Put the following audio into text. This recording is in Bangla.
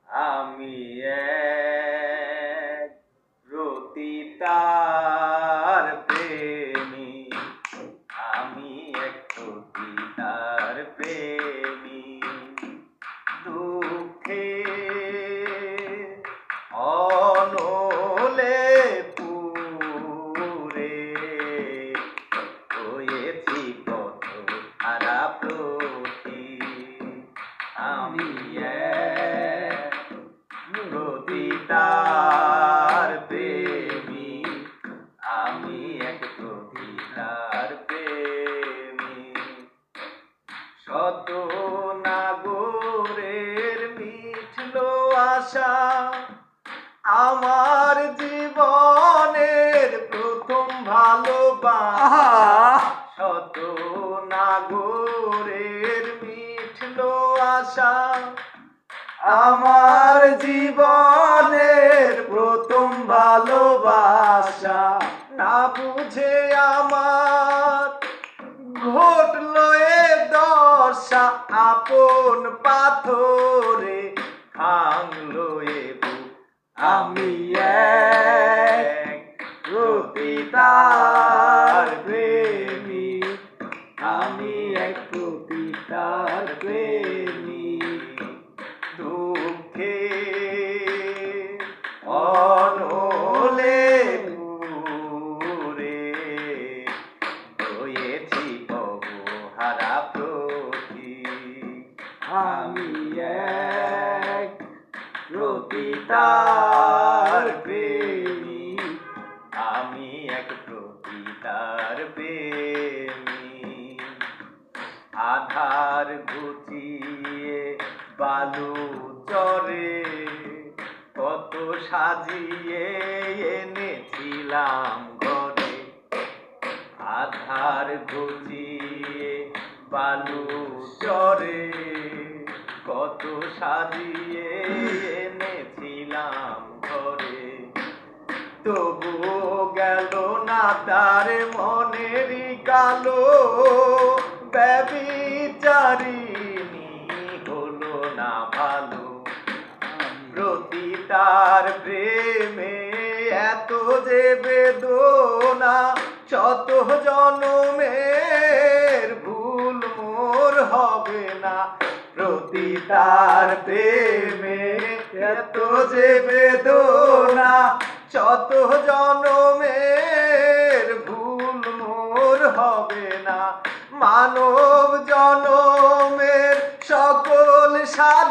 আমি এক রতিতার প্রেমী, আমি এক রতিতার প্রেমী। দুঃখে অনলে পুরে হয়েছি কত হারা প্রতি। আমি এক রতিতার প্রেমী, আমি এক রতিতার প্রেমী। শত নাগরের মিঠল আশা, আমার জীবনের প্রথম ভালোবাসা। শত নাগরের মিঠল আশা, আমার জীবনের প্রথম ভালোবাসা। না বুঝে আমার ঘটল এ দশা, আপন পাথরে ভাঙলো এ বুক। আমি এক রতিতার প্রেমী, আমি এক রতিতার প্রেমী। দুঃখে অনলে পুরে হয়েছি হারা প্রতি। আমি এক রতিতার প্রেমী, আমি এক রতিতার প্রেমী। আধার ঘুচিয়ে বালু চরে কত সাজিয়ে এনেছিলাম ঘরে। আধার ঘুচিয়ে বালু চরে কত সাজিয়ে এনেছিলাম ঘরে। তবুও গেল না তার মনেরই কালো, ব্যভিচারিণী হলো না ভালো। রতিতার প্রেমে এত যে বেদনা, শত জনমের ভুল মোর হবে না। রতিতার প্রেমে এত যে বেদনা, শত জনমের ভুল মোর হবে না। মানব জনমের সকল